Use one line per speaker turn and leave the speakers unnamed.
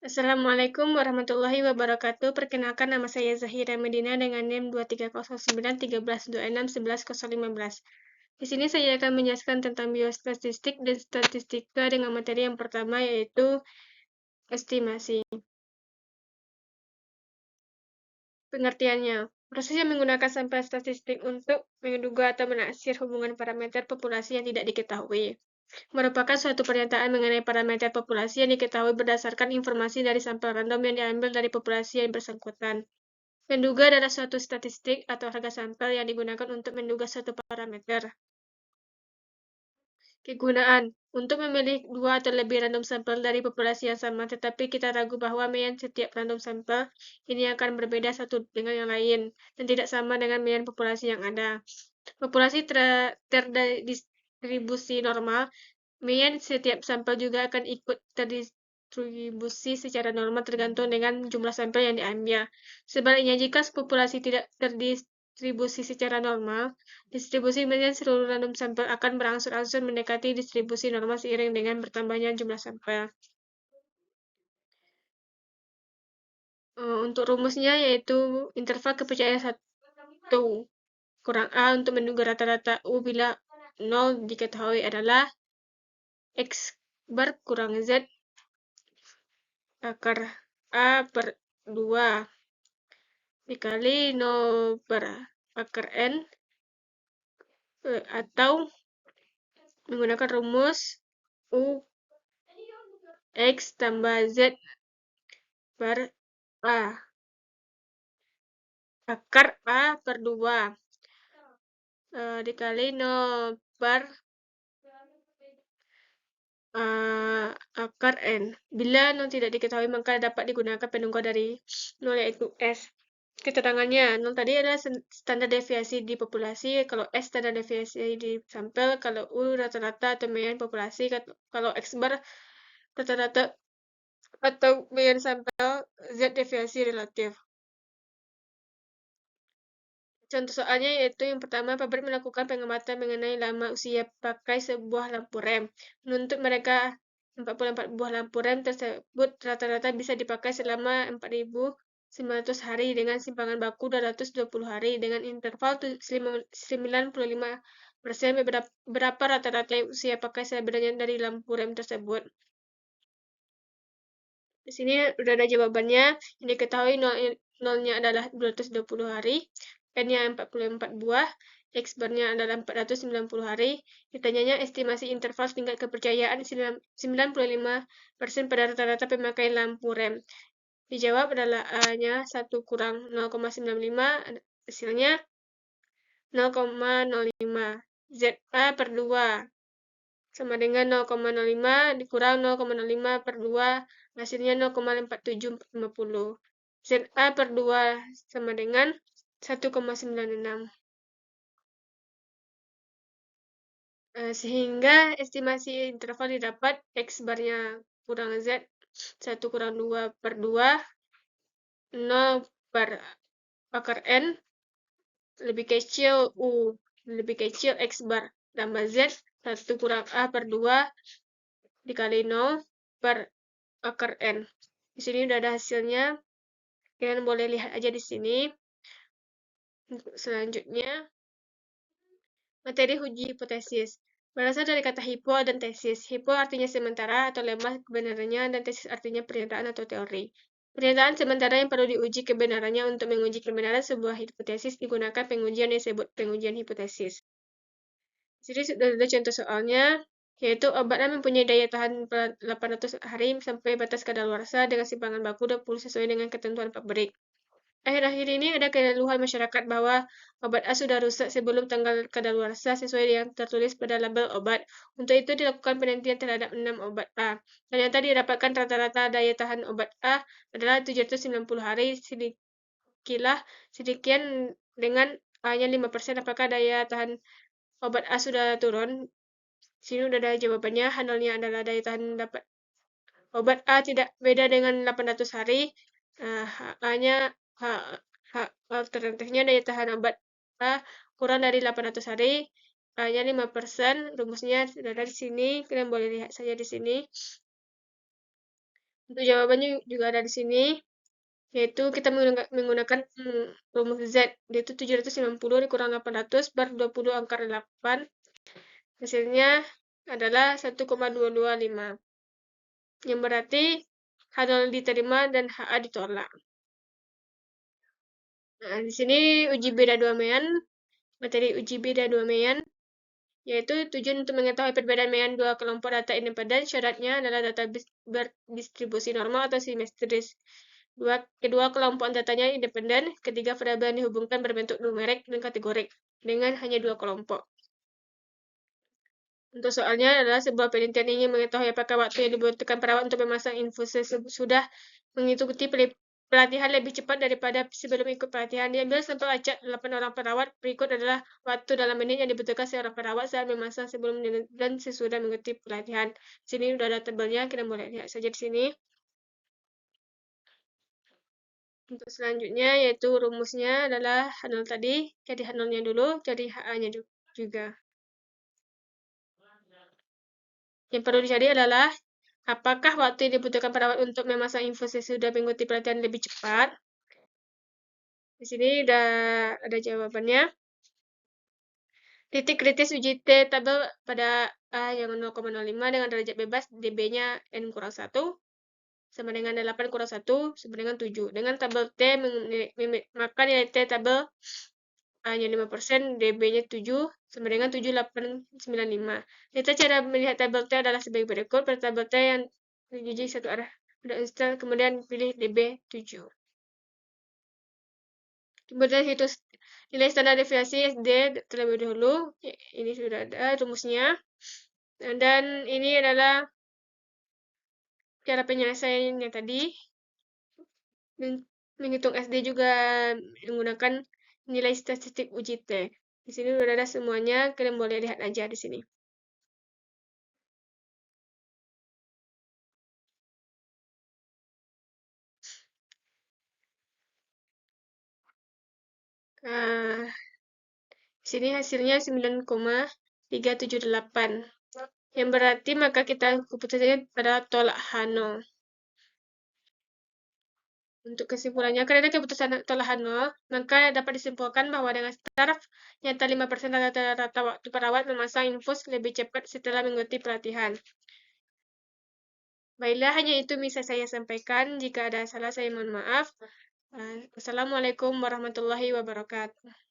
Assalamualaikum warahmatullahi wabarakatuh. Perkenalkan nama saya Zahira Medina dengan NIM 2309 1326 11 015. Di sini saya akan menjelaskan tentang biostatistik dan statistika dengan materi yang pertama yaitu estimasi. Pengertiannya, proses yang menggunakan sampel statistik untuk menduga atau menaksir hubungan parameter populasi yang tidak diketahui merupakan suatu pernyataan mengenai parameter populasi yang diketahui berdasarkan informasi dari sampel random yang diambil dari populasi yang bersangkutan. Menduga adalah suatu statistik atau harga sampel yang digunakan untuk menduga suatu parameter. Kegunaan untuk memilih dua atau lebih random sampel dari populasi yang sama, tetapi kita ragu bahwa mean setiap random sampel ini akan berbeda satu dengan yang lain dan tidak sama dengan mean populasi yang ada. Populasi terdistribusi normal, mean setiap sampel juga akan ikut terdistribusi secara normal tergantung dengan jumlah sampel yang diambil. Sebaliknya, jika populasi tidak terdistribusi secara normal, distribusi mean seluruh random sampel akan berangsur-angsur mendekati distribusi normal seiring dengan bertambahnya jumlah sampel. Untuk rumusnya yaitu interval kepercayaan 1 kurang A untuk menduga rata-rata U bila 0 diketahui adalah X bar kurang Z akar A per 2 dikali 0 per akar N atau menggunakan rumus U X tambah Z per A akar A per 2 dikali 0 per akar N. Bila 0 tidak diketahui, maka dapat digunakan penunggu dari 0 yaitu S. Keterangannya, 0 tadi adalah standar deviasi di populasi, kalau S standar deviasi di sampel, kalau U rata-rata atau mean populasi, kalau X bar rata-rata atau mean sampel, Z deviasi relatif. Contoh soalnya yaitu yang pertama, pabrik melakukan pengamatan mengenai lama usia pakai sebuah lampu rem. Menuntut mereka 44 buah lampu rem tersebut rata-rata bisa dipakai selama 4.900 hari dengan simpangan baku 220 hari dengan interval 95% berapa rata-rata usia pakai sebenarnya dari lampu rem tersebut. Di sini udah ada jawabannya. Yang diketahui nolnya adalah 220 hari, N-nya 44 buah, X bar-nya adalah 490 hari. Ditanyanya estimasi interval tingkat kepercayaan 95% pada rata-rata pemakai lampu rem. Dijawab adalah A-nya 1 kurang 0,95, hasilnya 0,05. ZA per 2 sama dengan 0,05 dikurang 0,05 per 2, hasilnya 0,4750. ZA per 2 sama dengan 1,96. Sehingga estimasi interval didapat X barnya kurang Z 1 kurang 2 per 2, 0 per akar N, lebih kecil U, lebih kecil X bar tambah Z, 1 kurang A per 2 dikali 0 per akar N. Di sini udah ada hasilnya. Kalian boleh lihat aja di sini. Selanjutnya, materi uji hipotesis. Berasal dari kata hipo dan tesis. Hipo artinya sementara atau lemah kebenarannya, dan tesis artinya pernyataan atau teori. Pernyataan sementara yang perlu diuji kebenarannya. Untuk menguji kebenaran sebuah hipotesis digunakan pengujian yang disebut pengujian hipotesis. Jadi sudah ada contoh soalnya, yaitu obatnya mempunyai daya tahan 800 hari sampai batas kadaluarsa dengan simpangan baku 20 sesuai dengan ketentuan pabrik. Akhir-akhir ini ada keluhan masyarakat bahwa obat A sudah rusak sebelum tanggal kadaluarsa sesuai yang tertulis pada label obat. Untuk itu dilakukan penelitian terhadap 6 obat A. Ternyata didapatkan rata-rata daya tahan obat A adalah 790 hari, sedikit dengan hanya 5%. Apakah daya tahan obat A sudah turun? Sini udah ada jawabannya. Handalnya adalah daya tahan dapat obat A tidak beda dengan 800 hari. A-nya alternatifnya daya tahan obat A kurang dari 800 hari. A-nya 5%. Rumusnya sudah ada di sini. Kalian boleh lihat saja di sini. Untuk jawabannya juga ada di sini, yaitu kita menggunakan rumus Z, yaitu 790 dikurang 800 per 20 angka 8. Hasilnya adalah 1,225. Yang berarti H0 diterima dan HA ditolak. Nah, di sini uji beda dua mean, materi uji beda dua mean, yaitu tujuan untuk mengetahui perbedaan mean dua kelompok data independen. Syaratnya adalah data berdistribusi normal atau simetris. Kedua kelompok datanya independen. Ketiga variabel yang dihubungkan berbentuk numerik dan kategorik dengan hanya dua kelompok. Untuk soalnya adalah sebuah penelitian ingin mengetahui apakah waktu yang dibutuhkan perawat untuk memasang infus sudah mengikuti pelatihan lebih cepat daripada sebelum ikut pelatihan. Diambil sampel acak 8 orang perawat. Berikut adalah waktu dalam menit yang dibutuhkan seorang perawat saat memasang sebelum dan sesudah mengikuti pelatihan. Di sini sudah ada tabelnya, kita boleh lihat saja di sini. Untuk selanjutnya yaitu rumusnya adalah H0 tadi, jadi H0-nya dulu, jadi HA-nya juga. Yang perlu dicari adalah apakah waktu yang dibutuhkan perawat untuk memasang infus sudah mengikuti pelatihan lebih cepat? Di sini sudah ada jawabannya. Titik kritis uji T tabel pada A yang 0,05 dengan derajat bebas, dB-nya N kurang 1, sama dengan 8 kurang 1, sama dengan 7. Dengan tabel T, maka nilai T tabel A-nya 5%, dB-nya 7, sama dengan 7895. Kita cara melihat tabel T adalah sebagai berikut. Pada tabel T yang uji satu arah, kemudian pilih dB 7. Kemudian hitung nilai standar deviasi SD terlebih dahulu. Ini sudah ada rumusnya. Dan ini adalah cara penyelesaiannya tadi. Menghitung SD juga menggunakan nilai statistik uji T. Di sini sudah ada semuanya, kalian boleh lihat aja di sini. Di sini hasilnya 9,378. Yang berarti maka kita keputusannya pada tolak H0. Untuk kesimpulannya, karena keputusan tolak H0, maka dapat disimpulkan bahwa dengan taraf nyata 5% rata-rata waktu perawat memasang infus lebih cepat setelah mengikuti pelatihan. Baiklah, hanya itu bisa saya sampaikan. Jika ada salah, saya mohon maaf. Wassalamualaikum warahmatullahi wabarakatuh.